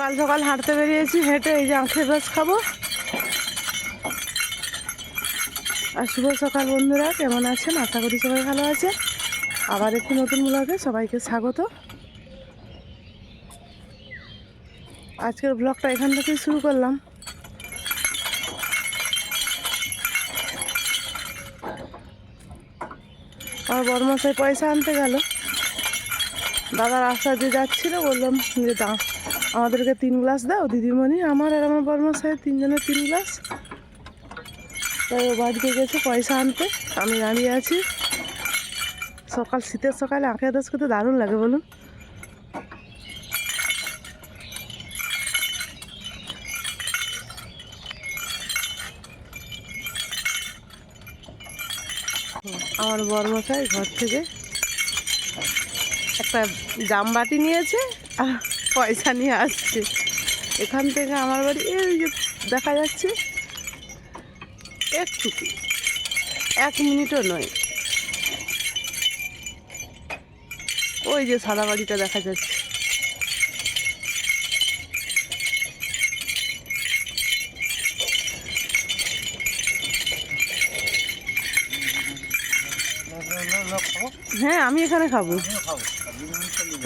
সকাল সকাল হাঁটতে বেরিয়েছি, হেঁটে এই যে আখের রস খাবো। আর শুভ সকাল বন্ধুরা, কেমন আছেন? আশা করি সবাই ভালো আছে। আবার একটি নতুন ব্লগে সবাইকে স্বাগত। আজকের ব্লগটা এখান থেকেই শুরু করলাম। আমার বড়মশাই পয়সা আনতে গেল। দাদা রাস্তা দিয়ে যাচ্ছিল, বললাম যে দাও আমাদেরকে 3 গ্লাস দাও দিদিমণি, আমার আর আমার বড়মশাই তিনজনের 3 গ্লাস। তাই ও বাড়িতে গেছে পয়সা আনতে, আমি দাঁড়িয়ে আছি। সকাল শীতের সকালে আখের রস খেতে দারুণ লাগে বলুন। আমার বড়মশাই ঘর থেকে একটা জামবাটি নিয়েছে আর পয়সা নিয়ে আসছে। এখান থেকে আমার বাড়ি এই যে দেখা যাচ্ছে, একটুকু 1 মিনিটও নয়। ওই যে সাদা বাড়িটা দেখা যাচ্ছে। হ্যাঁ, আমি এখানে খাবো।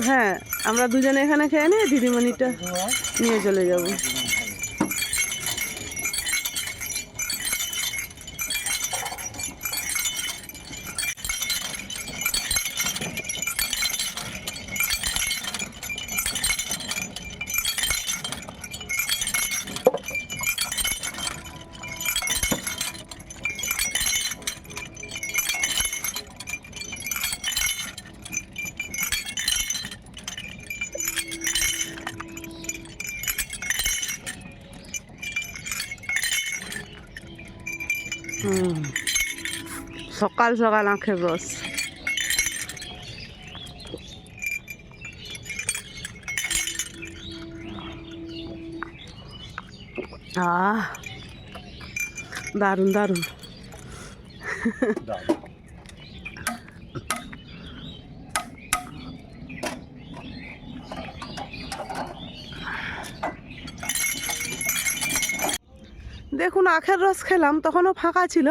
হ্যাঁ, আমরা দুজনে এখানে খেয়ে নিয়ে দিদিমণিটা নিয়ে চলে যাব। সকাল সকাল আখের রস। দারুণ দারুণ। দেখুন, আখের রস খেলাম, তখনও ফাঁকা ছিল।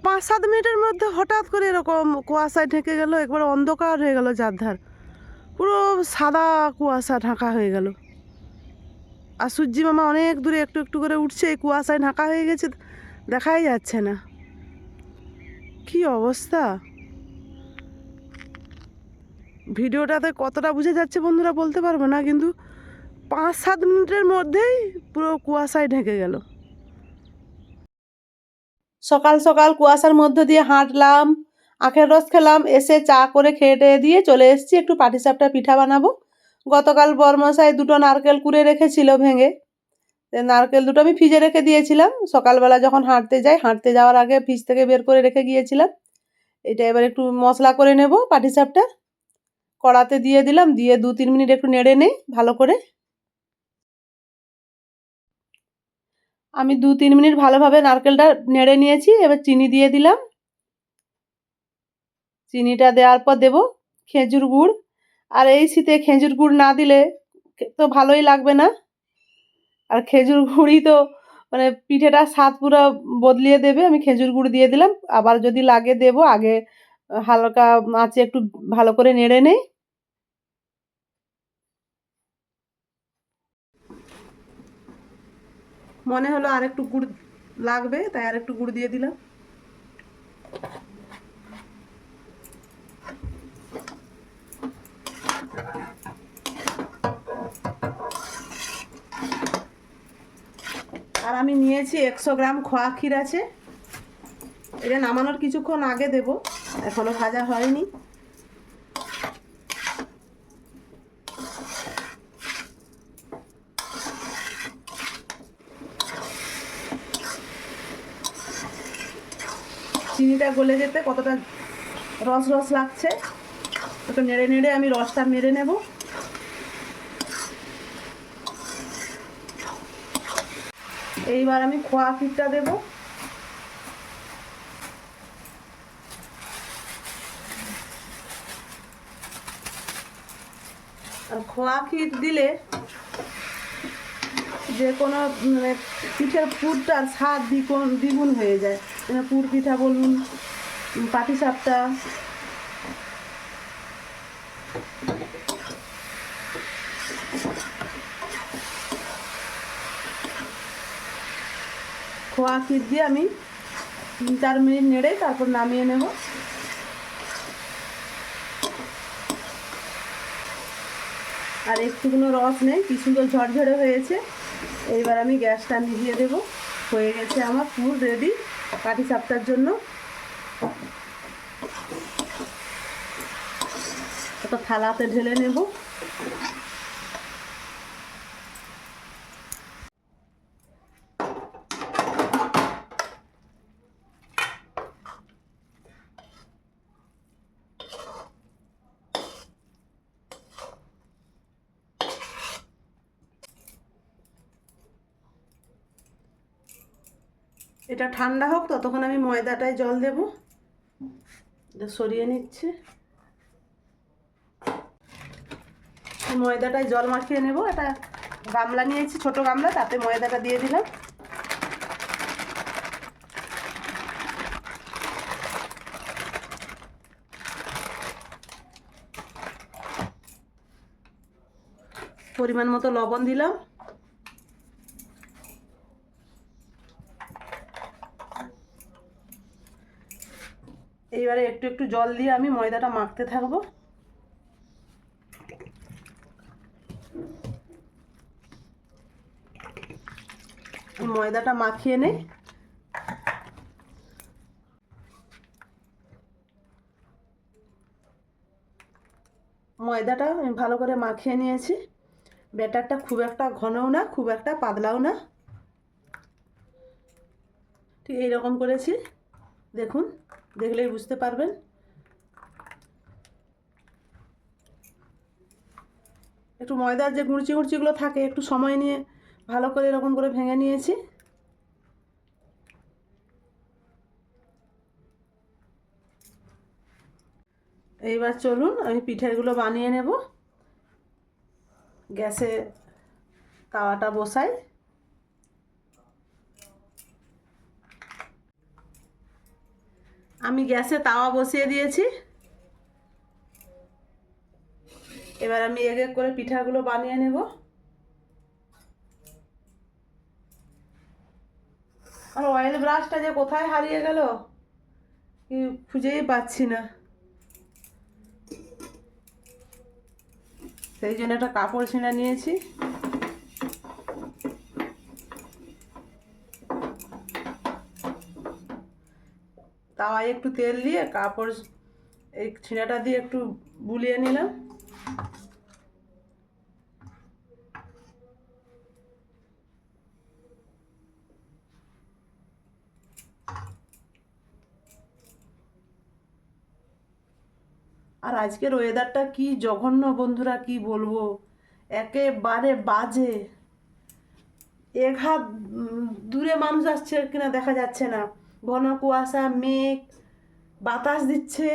5-7 মিনিটের মধ্যে হঠাৎ করে এরকম কুয়াশায় ঢেকে গেল, একবার অন্ধকার হয়ে গেল, চারধার পুরো সাদা কুয়াশা ঢাকা হয়ে গেল। আর সূর্যি মামা অনেক দূরে একটু একটু করে উঠছে, এই কুয়াশায় ঢাকা হয়ে গেছে, দেখাই যাচ্ছে না। কি অবস্থা! ভিডিওটাতে কতটা বুঝে যাচ্ছে বন্ধুরা বলতে পারবো না, কিন্তু 5-7 মিনিটের মধ্যেই পুরো কুয়াশায় ঢেকে গেল। সকাল সকাল কুয়াশার মধ্যে দিয়ে হাঁটলাম, আখের রস খেলাম, এসে চা করে খেয়ে টেয়ে দিয়ে চলে এসেছি একটু পাটিসাপটা পিঠা বানাবো। গতকাল বরমশাই 2টো নারকেল কুড়ে রেখেছিল ভেঙে, নারকেল 2টো আমি ফ্রিজে রেখে দিয়েছিলাম। সকালবেলা যখন হাঁটতে যাই, হাঁটতে যাওয়ার আগে ফ্রিজ থেকে বের করে রেখে গিয়েছিলাম। এটা এবার একটু মশলা করে নেব পাটিসাপটা। কড়াতে দিয়ে দিলাম, দিয়ে 2-3 মিনিট একটু নেড়ে নেই ভালো করে। আমি 2-3 মিনিট ভালোভাবে নারকেলটা নেড়ে নিয়েছি। এবার চিনি দিয়ে দিলাম। চিনিটা দেওয়ার পর দেব খেজুর গুড়। আর এই শীতে খেজুর গুড় না দিলে তো ভালোই লাগবে না। আর খেজুর গুড়ই তো মানে পিঠেটা স্বাদ পুরো বদলিয়ে দেবে। আমি খেজুর গুড় দিয়ে দিলাম, আবার যদি লাগে দেব। আগে হালকা আঁচে একটু ভালো করে নেড়ে নেই। মনে হলো আর একটু গুড় লাগবে, তাই আর একটু গুড় দিয়ে দিলাম। আর আমি নিয়েছি 100 গ্রাম খোয়া ক্ষীর আছে। এটা নামানোর কিছুক্ষণ আগে দেব, এখনো ভাজা হয়নি। চিনিটা গলে যেতে কতটা রস রস লাগছে, একটু নেড়ে নেড়ে আমি রসটা মেরে নেব। এইবার আমি খোয়া ক্ষীরটা দেব। আর খোয়া ক্ষীর দিলে যে কোনো মানে পিঠের পুরটার স্বাদ দ্বিগুণ হয়ে যায়। মানে পুর পিঠা বলুন, পাটিসাপটা, খোয়া ক্ষীর দিয়ে আমি 3-4 মিনিট নেড়ে তারপর নামিয়ে নেব। আর একটুকুনো রস নেই, কি সুন্দর ঝরঝরে হয়েছে। এইবার আমি গ্যাসটা নিভিয়ে দেব। হয়ে গেছে আমার পুর রেডি পাটিসাপটার জন্য। একটা থালাতে ঢেলে নেব। এটা ঠান্ডা হোক, ততক্ষণ আমি ময়দাটায় জল দেব। এটা সরিয়ে নিচ্ছে। ময়দাটায় জল মাখিয়ে নেব। এটা গামলা নিয়েছি, ছোট গামলা, তাতে ময়দাটা দিয়ে দিলাম। পরিমাণ মতো লবণ দিলাম। এইবারে একটু একটু জল দিয়ে আমি ময়দাটা মাখতে থাকবো। ময়দাটা মাখিয়ে নেই। ময়দাটা আমি ভালো করে মাখিয়ে নিয়েছি। ব্যাটারটা খুব একটা ঘনও না, খুব একটা পাতলাও না, ঠিক এইরকম করেছি। দেখুন, দেখলেই বুঝতে পারবেন। একটু ময়দার যে গুঁড়চিগুলো থাকে, একটু সময় নিয়ে ভালো করে এরকম করে ভেঙে নিয়েছি। এইবার চলুন আমি পিঠেগুলো বানিয়ে নেব। গ্যাসে তাওয়াটা বসাই। আমি গ্যাসে তাওয়া বসিয়ে দিয়েছি। এবার আমি এক এক করে পিঠাগুলো বানিয়ে নেব। আর অয়েল ব্রাশটা যে কোথায় হারিয়ে গেল, কি খুঁজেই পাচ্ছি না। সেই জন্য একটা কাপড় ছিঁড়ে নিয়েছি। তাওয়ায় একটু তেল দিয়ে কাপড় এই ছিঁড়াটা দিয়ে একটু বুলিয়ে নিলাম। আর আজকের ওয়েদারটা কি জঘন্য বন্ধুরা, কি বলবো, একেবারে বাজে। এক হাত দূরে মানুষ আসছে কিনা দেখা যাচ্ছে না। ঘন কুয়াশা, মেঘ, বাতাস দিচ্ছে।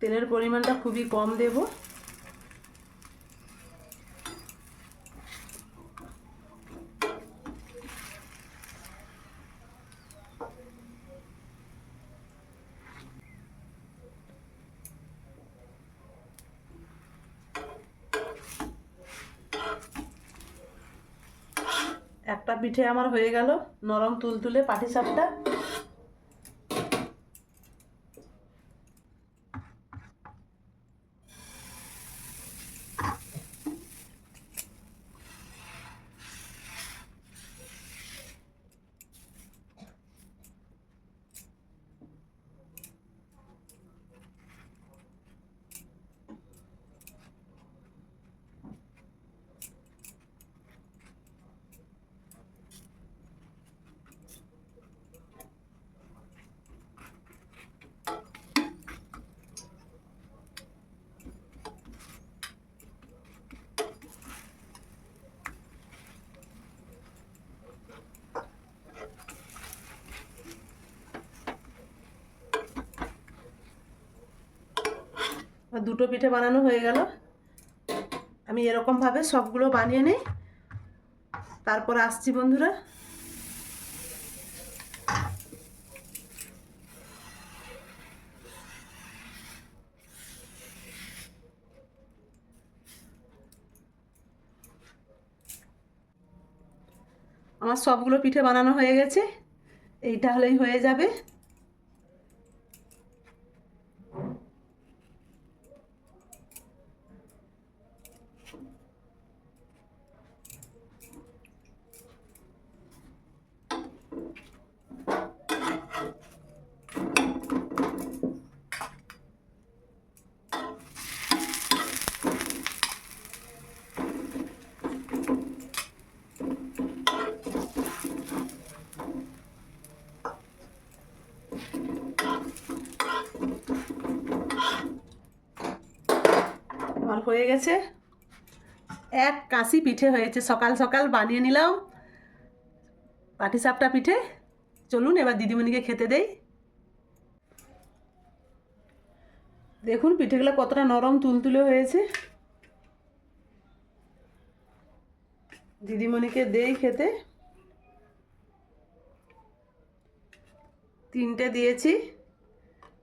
তেলের পরিমাণটা খুবই কম দেব। একটা পিঠে আমার হয়ে গেল, নরম তুলতুলে পাটিসাপটা। আর দুটো পিঠে বানানো হয়ে গেল। আমি এরকমভাবে সবগুলো বানিয়ে নিই, তারপর আসছি বন্ধুরা। আমার সবগুলো পিঠে বানানো হয়ে গেছে, এইটা হলেই হয়ে যাবে। আমার হয়ে গেছে, এক কাশি পিঠে হয়েছে। সকাল সকাল বানিয়ে নিলাম পাটিসাপটা পিঠে। চলুন এবার দিদিমণিকে খেতে দেই। দেখুন পিঠেগুলো কতটা নরম তুলতুলে হয়েছে। দিদিমণিকে দেই খেতে। 3টে দিয়েছি,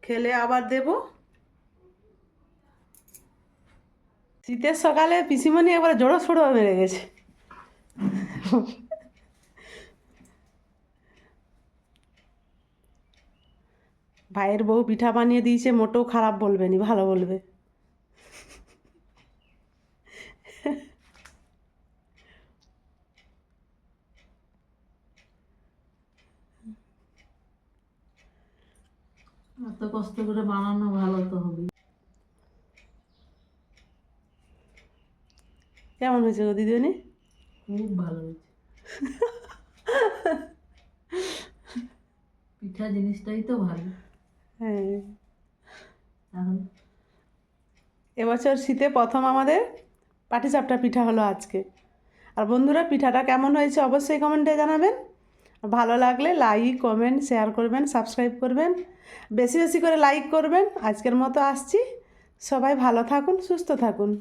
খেলে আবার দেব। শীতের সকালে পিসিমণি একবারে জোড়ো সোড়ো মেরে গেছে। ভাইয়ের বউ পিঠা বানিয়ে দিয়েছে, মোটেও খারাপ বলবে নি, ভালো বলবে। এত কষ্ট করে বানানো, ভালো তো হবে। কেমন হয়েছে গো দিদিমণি? খুব ভালো হয়েছে। পিঠা জিনিসটাই তো ভালো। হ্যাঁ, এখন এবছর শীতে প্রথম আমাদের পাটিসাপটা পিঠা হলো আজকে। আর বন্ধুরা পিঠাটা কেমন হয়েছে অবশ্যই কমেন্টে জানাবেন। ভালো লাগলে লাইক, কমেন্ট, শেয়ার করবেন, সাবস্ক্রাইব করবেন, বেশি বেশি করে লাইক করবেন। আজকের মতো আসছি, সবাই ভালো থাকুন, সুস্থ থাকুন।